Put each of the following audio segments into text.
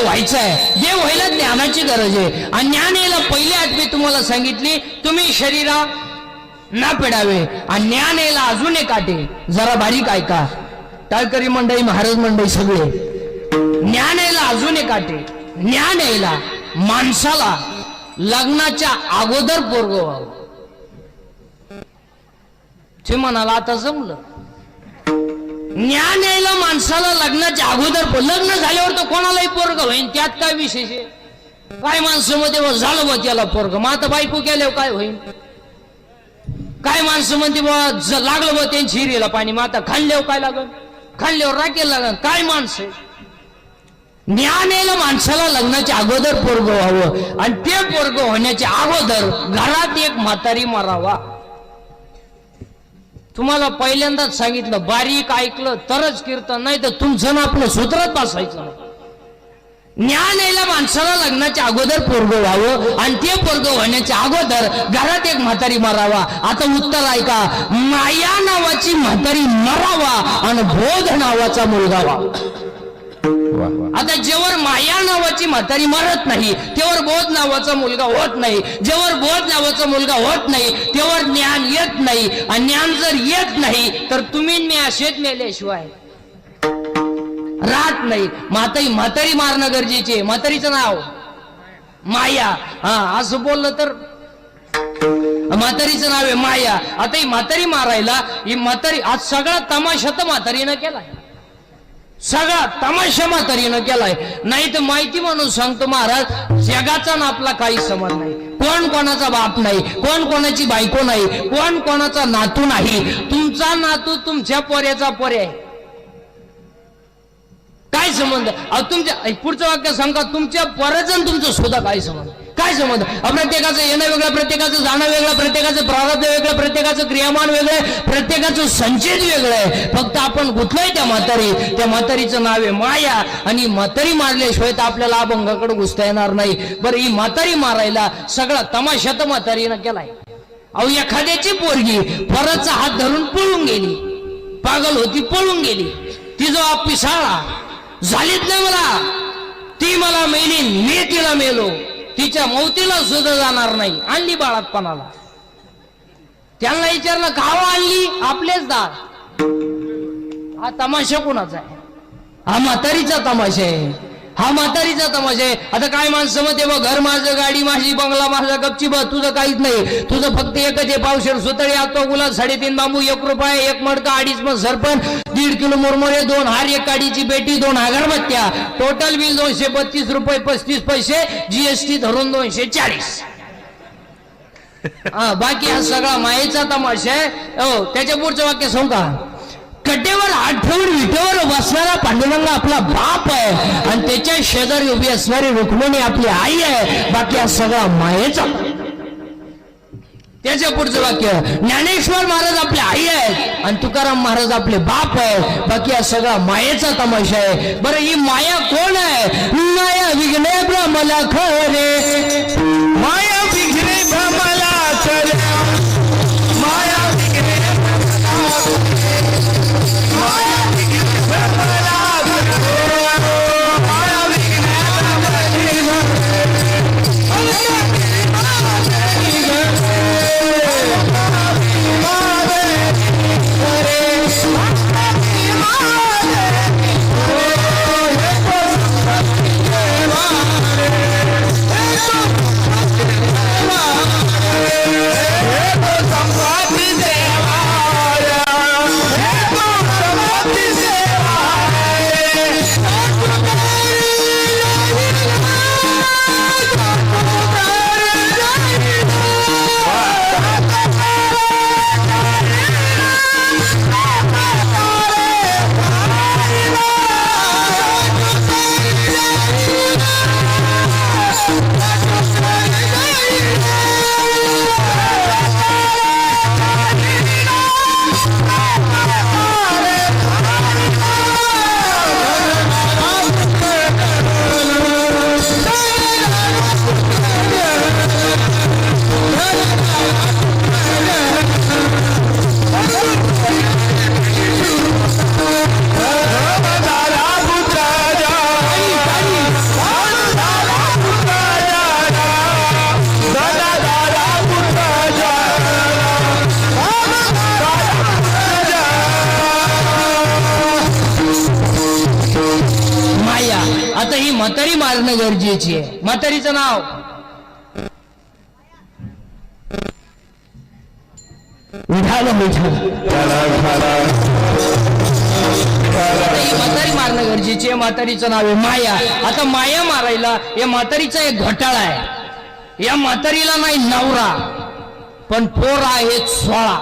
व्हायचं आहे. देव व्हायला ज्ञानाची गरज आहे. आणि ज्ञान यायला पहिली आठवी तुम्हाला सांगितली, तुम्ही शरीरा ना पिडावे. आणि ज्ञान यायला अजून एक आटे, जरा बारीक ऐका टाळकरी मंडळी, महाराज मंडळी सगळे. ज्ञान यायला अजून एक आटे, ज्ञान यायला माणसाला लग्नाच्या अगोदर पोरग व्हावं. ते म्हणाला आता जमलं. ज्ञान यायला माणसाला लग्नाच्या अगोदर, लग्न झाल्यावर तर कोणालाही पोरग होईल, त्यात काय विशेष आहे. काय माणसं मध्ये झालं बा त्याला पोरग, मग आता बायको केल्यावर काय होईल. काय माणसं म्हणते बा लागलं बा त्यांची हिरीला पाणी, मग आता खाल्ल्यावर काय लागल, खाल्ल्यावर राखेल लागल. काय माणसं. ज्ञान यायला माणसाला लग्नाच्या अगोदर पोरग व्हावं. आणि ते पोरग होण्याच्या अगोदर घरात एक म्हातारी मारावा. तुम्हाला पहिल्यांदाच सांगितलं, बारीक ऐकलं तरच कीर्तन, नाही तर तुमचं ना आपलं सूत्रात बसायचं नाही. ज्ञान यायला माणसाला लग्नाच्या अगोदर पोरग व्हावं. आणि ते पोरग होण्याच्या अगोदर घरात एक म्हातारी मारावा. आता उत्तर ऐका, माया नावाची म्हातारी मरावा आणि बोध नावाचा मुलगा व्हावा. आता जेवर माया नावाची म्हातारी मरत नाही, तेवर बोध नावाचा मुलगा होत नाही. जेवर बोध नावाचा मुलगा होत नाही, तेवर ज्ञान येत नाही. आणि ज्ञान जर येत नाही तर तुम्ही मी असेच मेल्याशिवाय राहत नाही. म्हातारी मारणं गरजेचे. म्हातारीचं नाव माया. हा असं बोललं तर म्हातारीचं नाव आहे माया. आता ही म्हातारी मारायला, ही म्हातारी आज सगळा तमाशा तर म्हातारीनं केलाय, सगळा तमाशा म्हातारीनं केलाय. नाही तर माहिती म्हणून सांगतो महाराज, जगाचा ना आपला काही संबंध नाही. कोण कोणाचा बाप नाही, कोण कोणाची बायको नाही, कोण कोणाचा नातू नाही. तुमचा नातू तुमच्या पोऱ्याचा पोऱ्या आहे. काय संबंध. तुमच्या पुढचं वाक्य सांगा, तुमच्या पोराचं तुमचं सुद्धा काय संबंध, काय संबंध. प्रत्येकाचं येणं वेगळं, प्रत्येकाचं जाणं वेगळं, प्रत्येकाचं प्रारब्ध वेगळं, प्रत्येकाचं क्रियामान वेगळं, प्रत्येकाचं संचित वेगळं आहे. फक्त आपण गुंतलोय त्या म्हातारी. त्या म्हातारीचं नाव आहे माया. आणि म्हातारी मारल्याशिवाय तर आपल्याला अभंगाकडे घुसता येणार नाही. बरं, ही म्हातारी मारायला सगळा तमाशा तर म्हातारीनं केलाय. अहो, एखाद्याची पोरगी परतचा हात धरून पळून गेली, पागल होती, पळून गेली. ती जो पिसाळा झालीच नाही मला, ती मला मेली, मी तिला मेलो. तिच्या मौतीला सुद्धा जाणार नाही. आणली बाळातपणाला. त्यांना विचारलं गाव आणली, आपलेच दार. हा तमाशा कोणाचा आहे? हा म्हातारीचा तमाशा आहे. हा म्हातारीचा तमाशा आहे. आता काय माणसं म्हणते बघ, घर माझं, गाडी माझी, बंगला माझा, गपची बघ, तुझं काहीच नाही. तुझं फक्त एकच आहे, पावशेर सुतळी, आतो गुलाब, 3.5 बांबू, 1 रुपया, 1 मडका, 2.5 मग सरपण, 1.5 किलो मुरमुरे, 2 हार, 1 काडीची पेटी, 2 अगरबत्त्या. टोटल बिल 232 रुपये 35 पैसे, जीएसटी धरून 240. हा, बाकी हा सगळा मायेचा तमाशा आहे. हो, त्याच्या पुढचं वाक्य सांगू का. कटेवर हात ठेवून विटेवर बसणारा पांडुरंग आपला बाप आहे. आणि त्याच्या शेजारी उभी असणारी रुक्मिणी आपली आई आहे. बाकी हा सगळा मायेचा. त्याच्या पुढचं वाक्य, ज्ञानेश्वर महाराज आपले आई आहेत आणि तुकाराम महाराज आपले बाप आहे. बाकी हा सगळा मायेचा तमाशा आहे. बरं, ही माया कोण आहे? माया विघ्ने भ्रमला खरे, माया विघ्ने भ्रमला खरे, माया विघ्ने Hey! आता ही म्हातारी मारणं गरजेची आहे. म्हातारीचं नाव विठाल विठाल. ही म्हातारी मारणं गरजेची आहे. म्हातारीचं नाव आहे माया. आता माया मारायला या म्हातारीचा एक घोटाळा आहे. या म्हातारीला नाही नवरा पण पोर आहेत 16.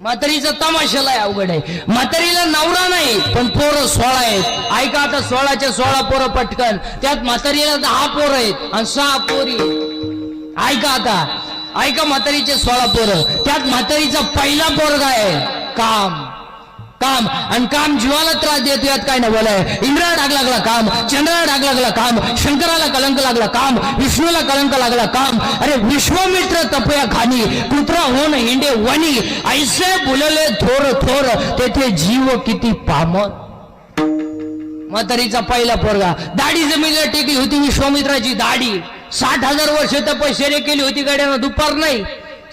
म्हातारीचा तमाशाला अवघड आहे. म्हातारीला नवरा नाही पण पोरं 16 आहेत. ऐका आता 16च्या 16 पोरं पटकन. त्यात म्हातारीला 10 पोरं आहेत आणि 6 पोरी. ऐका आता, ऐका म्हातारीचे 16 पोरं. त्यात म्हातारीचा पहिला पोरगा आहे काम. काम आणि काम जीवाला त्रास देतो यात काय नवल आहे. इंद्राला डाग लागला काम, चंद्राला डाग लागला काम, शंकराला कलंक लागला काम, विष्णूला कलंक लागला काम. अरे विश्वमित्र तपया खानी, कुत्रा होऊन हिंडे वनी, ऐसे बोलले थोर थोर, तेथे जीव किती पामर. म्हातारीचा पहिला पोरगा. दाढी जमिनीला टेकली होती विश्वामित्राची दाढी. 60,000 वर्ष तपश्चर्या केली होती गड्यानं, दुपार नाही.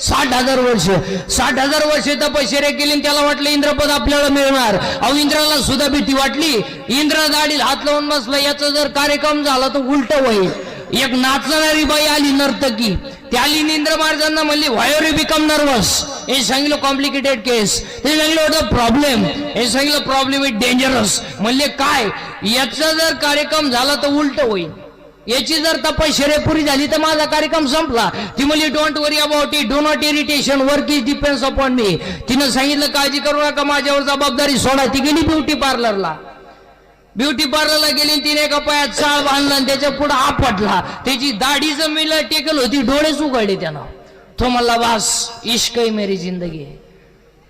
60,000 वर्ष 60,000 वर्ष तपश्चर्या केली. त्याला वाटलं इंद्रपद आपल्याला मिळणार. अहो इंद्राला सुद्धा भीती वाटली. इंद्र दाढीला हात लावून बसला, याचा जर कार्यक्रम झाला तर उलट होईल. एक नाचणारी बाई आली नर्तकी. त्याली इंद्र महाराजांना म्हणली व्हाय आर यू बिकम नर्वस. हे सांगितलं कॉम्प्लिकेटेड केस. हे सांगितलं होतं प्रॉब्लेम. हे सांगितलं प्रॉब्लेम इज डेंजरस. म्हणले काय, याचा जर कार्यक्रम झाला तर उलट होईल. याची जर तपश्चर्या पुरी झाली तर माझा कार्यक्रम संपला. ती म्हणली don't worry about it, do not irritation, work is depends upon मी. तिनं सांगितलं काळजी करू नका, माझ्यावर जबाबदारी सोडा. ती गेली ब्युटी पार्लरला. ब्युटी पार्लरला गेली. तिने एका पायात चाळ बांधला आणि त्याच्या पुढे आपटला. त्याची दाढी जमिनीला टेकल होती, डोळेच उघडले त्यानं. तो म्हणला बस इश्क ही मेरी जिंदगी है.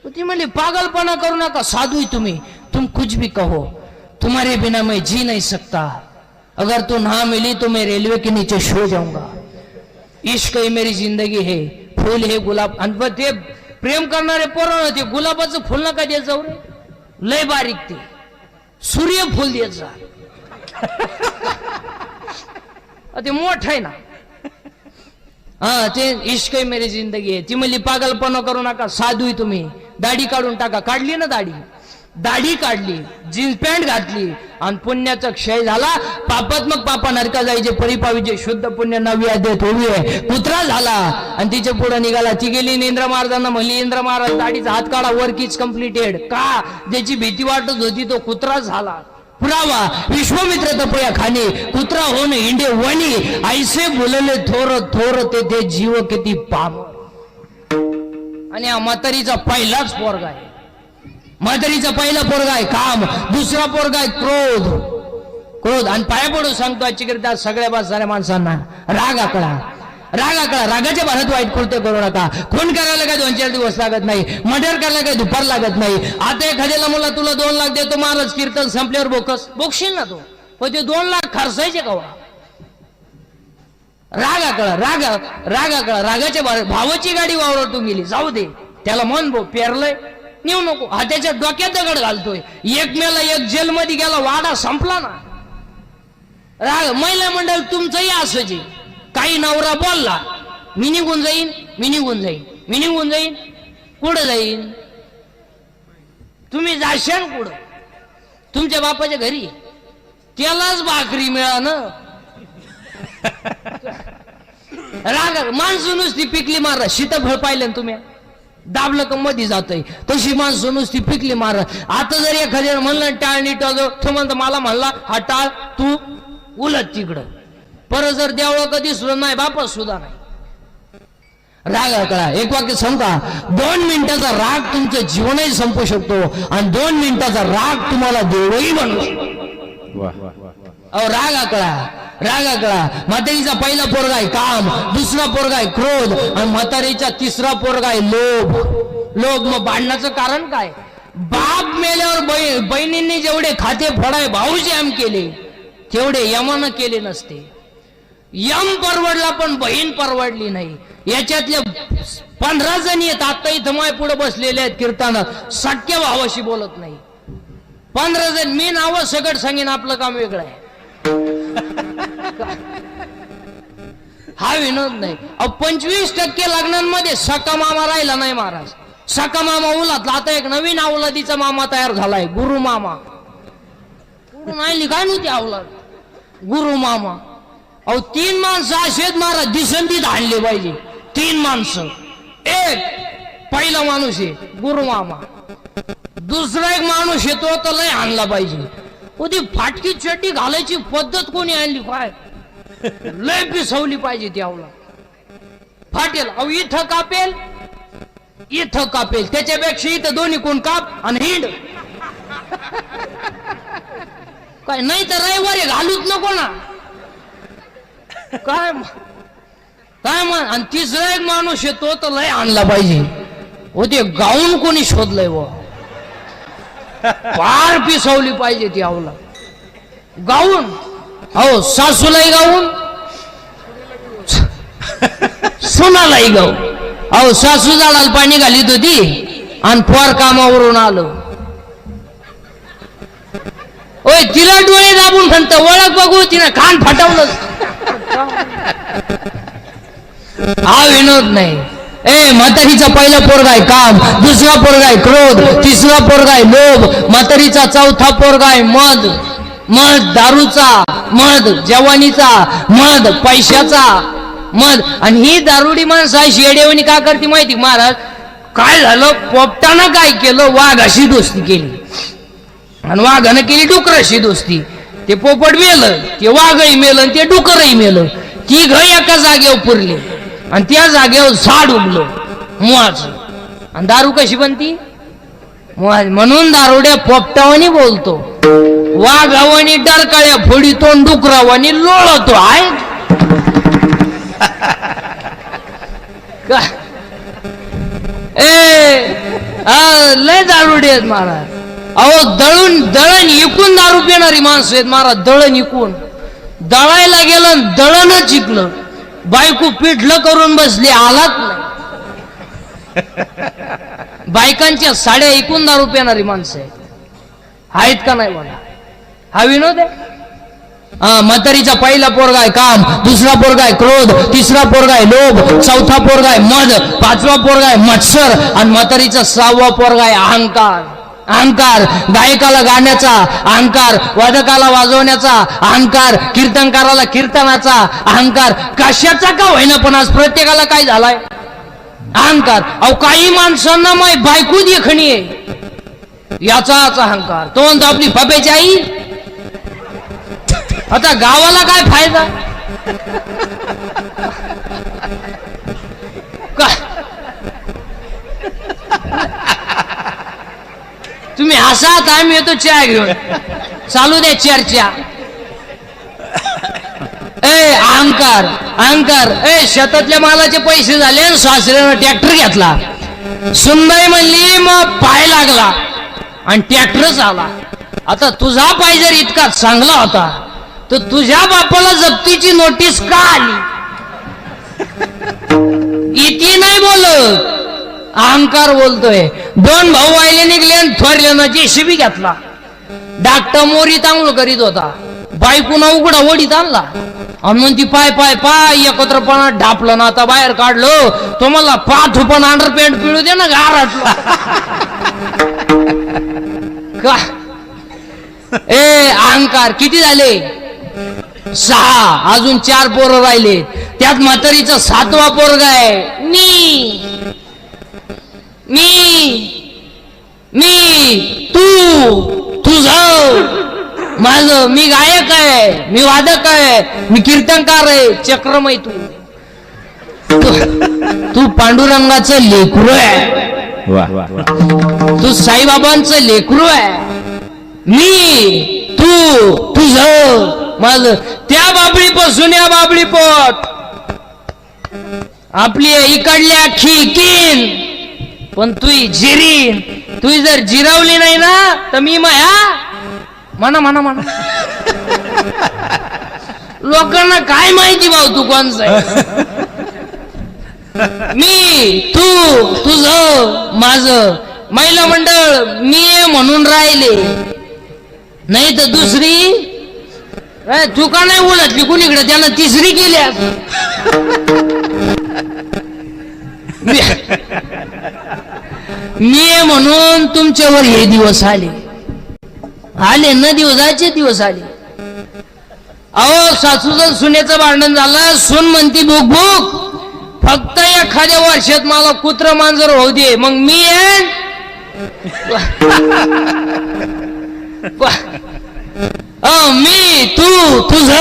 ती म्हणली पागलपणा करू नका, साधू तुम्ही, तुम कुछ भी कहो, तुम्हारे बिना मैं जी नहीं सकता. अगर तू ना मिली तो मैं रेलवे के नीचे सो जाऊंगा. इश्क ही मेरी जिंदगी है, फूल हे गुलाब. आणि ते प्रेम करणारे पोरं, ते गुलाबाचं फुल नका देत जाऊ रे, लय बारीक ते सूर्यफूल देत जा. ते मोठ आहे ना. हा ते इश्क ही मेरी जिंदगी आहे. ती म्हणली पागलपणा करू नका, साधू आहे तुम्ही, दाढी काढून टाका. काढली ना दाढी, दाढी काढली, जीन्स पॅन्ट घातली आणि पुण्याचा क्षय झाला. पापात्मक पापा नरका जायचे, परिपावीचे शुद्ध पुण्य नवी अध्यात होवी आहे. कुत्रा झाला आणि तिच्या पुढे निघाला. ती गेली इंद्र महाराजांना म्हणली इंद्र महाराज दाढीचा हात काढा, वर्क इज कम्प्लिटेड. का, ज्याची भीती वाटत होती तो कुत्रा झाला. पुरावा विश्वमित्र तपया खानी, कुत्रा होऊन हिंडे वनी, ऐसे बोलले थोर थोर, तेथे जीव किती पाम. आणि हा म्हातारीचा पहिलाच पोरगा आहे. म्हातारीचा पहिला पोरगा आहे काम, दुसरा पोरगा आहे क्रोध. क्रोध. आणि पाया पडून सांगतो आजच्या सगळ्या बसणाऱ्या माणसांना, राग आकडा, राग आकडा. रागाच्या भारत वाईट कृत्य करू नका. खून करायला काय 2-4 दिवस लागत नाही, मर्डर करायला काय दुपार लागत नाही. आता एखाद्याला मला तुला 2 लाख देतो महाराज, कीर्तन संपल्यावर बोकस बोकशील ना तो, पण ते 2 लाख खर्चायचे कवा. राग आकडा, राग राग आकडा. रागाच्या भारत. भावाची गाडी वावरतून गेली, जाऊ दे, त्याला मन भो पेरलंय, नेऊ नको. हा त्याच्या डोक्यात दगड घालतोय. एक मेला, एक जेलमध्ये गेला, वाडा संपला ना. राग. महिला मंडळ तुमचंही असंच. काही नवरा बोलला, मी निघून जाईन, मी निघून जाईन, मी निघून जाईन. कुठं जाईन तुम्ही, जाशान कुठं, तुमच्या बापाच्या घरी. त्यालाच भाकरी मिळा ना. राग. माणसं नुसती पिकली मारा. सीताफळ पाहिलं ना तुम्ही, दाबलं का मध्ये जातय, तशी माणसं नुसती पिकली मार. आता जर एखाद्याला म्हणलं टाळ नीट, तो म्हणतो मला म्हणला हा टाळ, तू उलट तिकडं. परत जर देवळं कधी सुद्धा नाही, बापा सुद्धा नाही. राग कळा. एक वाक्य सांगता, 2 मिनिटाचा राग तुमचं जीवनही संपू शकतो आणि 2 मिनिटाचा राग तुम्हाला देवही बनवू शकतो. अहो राग आकळा, राग आकळा. म्हातारीचा पहिला पोरगा आहे काम, दुसरा पोरगा आहे क्रोध आणि म्हातारीचा तिसरा पोरगा आहे लोभ. लोभ. मग भांडणाचं कारण काय. बाप मेल्यावर बहिणींनी जेवढे खाते फोडाय भाऊजाम केले तेवढे यमानं केले नसते. यम परवडला पण बहीण परवडली नाही. याच्यातल्या 15 जणी आहेत आता इथं माय पुढे बसलेले आहेत कीर्तनात, सख्या भावाशी बोलत नाही. 15 जण. मी नाव सगळं सांगेन, आपलं काम वेगळं आहे. हा विनोद नाही. 25% लग्नांमध्ये सका मामा राहिला नाही महाराज. सका मामा उलातला. आता एक नवीन अवलादीचा मामा तयार झालाय, गुरु मामा. कुठून आणली काय नव्हती अवलाद गुरु मामा अहो 3 माणसं असेच महाराज दिसंतीत आणले पाहिजे 3 माणसं एक पहिला माणूस आहे गुरु मामा दुसरा एक माणूस येतो तर लय आणला पाहिजे ती फाटकी चड्डी घालायची पद्धत कोणी आणली काय लय पिसवली पाहिजे ती अवलाद फाटेल अहो इथं कापेल त्याच्यापेक्षा इथं दोन्ही कोण काप आणि हिंड काय नाही तर रविवारी घालूच नको ना काय म्हण आणि तिसरा एक माणूस येतो तर लय आणला पाहिजे हो ते गाऊन कोणी शोधलंय व फार पिसवली पाहिजे ती आवला गाऊन हो सासूलाही गाऊन सुनालाही गाऊन अहो सासू झाडाला पाणी घालीत होती आणि पोर कामावरून आलो ओय तिला डोळे दाबून म्हणत ओळख बघू तिने कान फाटवलं हा विनोद नाही म्हातारीचा पहिला पोरगाय काम दुसरा पोरगाय क्रोध तिसरा पोरगाय लोभ म्हातारीचा चौथा पोरगाय मद दारूचा मद जवानीचा मद पैशाचा मद आणि ही दारुडी माणसं अशी येडेवणी का करते माहिती महाराज काय झालं पोपटानं काय केलं वाघाशी दोस्ती केली आणि वाघानं केली डुकराशी दोस्ती ते पोपट मेलं ते वाघही मेलं ते डुकरही मेलं ती घ एका जागेवर पुरली आणि त्या जागेवर झाड उगलं मुळाचं आणि दारू कशी बनती म्हणून दारुड्या पोपटावानी बोलतो वाघावानी डरकाळ्या फोडीतो डुकरावानी लोळतो आहे लय दारुडे आहेत महाराज अहो दळण इकून दारू पिणारी माणसं आहेत महाराज दळण इकून दळायला गेलं दळणच जिंकलं बायको पिठलं करून बसली आलाच नाही बायकांच्या साड्या ऐकून दारू पिणारी माणसं आहेत का नाही मला हा विनोद आहे म्हातारीचा पहिला पोरगाय काम दुसरा पोरगाय क्रोध तिसरा पोरगाय लोभ चौथा पोरगाय मद पाचवा पोरगाय मत्सर आणि म्हातारीचा 6वा पोरगाय अहंकार गायकाला गाण्याचा अहंकार वादकाला वाजवण्याचा अहंकार कीर्तनकाराला कीर्तनाचा अहंकार कशाचा का होईना पण आज प्रत्येकाला काय झालाय अहंकार अहो काही माणसांना माय बायको देखणी आहे याचाच अहंकार तो म्हणतो आपली फपेची आई आता गावाला काय फायदा तुम्ही हसात आम्ही येतो चहा घेऊन चालू द्या चर्चा अहंकार शेतातल्या मालाचे पैसे झाले आणि सासऱ्यानं ट्रॅक्टर घेतला सुनबाई म्हणली मग पाय लागला आणि ट्रॅक्टरच आला आता तुझा पाय जर इतका चांगला होता तर तुझ्या बापाला जप्तीची नोटीस का आली इथे नाही बोलत अहंकार बोलतोय 2 भाऊ आयले निघले आणि थोरल्यानं जेसीबी घेतला डाक्टर मोरी तांगूळ करीत होता बायकोना उघडा ओढीत आणला आणि म्हणती पाय एकत्रपणा ढापलं ना आता बाहेर काढलं तो मला पाच पण अंडरपॅन्ट पिळू दे ना गाराटला का अहंकार किती झाले 6 अजून 4 पोरं राहिले त्यात म्हातारीचा 7वा पोरगा आहे मी तुझं माझं मी गायक आहे मी वादक आहे मी कीर्तनकार आहे चक्रमय तू पांडुरंगाचं लेकरू आहे तू साईबाबांचं लेकरू आहे मी तुझं माझं त्या बाबळीपासून या बाबळीपोट आपली इकडल्या खिकीन पण तू जिरीन तू जर जिरवली नाही ना तर मी म्हणा लोकांना काय माहिती भाऊ तू कोणचं आहे मी तुझं माझं महिला मंडळ मी म्हणून राहिले नाही तर दुसरी तू का नाही ओळखली कुणीकडे त्यानं तिसरी केली मी म्हणून तुमच्यावर हे दिवस आले आले न दिवसाचे दिवस आले. अहो सासूचं सुनेचं भांडण झालं. सून म्हणती भूक भूक, फक्त एखाद्या वर्षात मला कुत्र मांजर होऊ दे, मग मी येईन. मी तू तुझं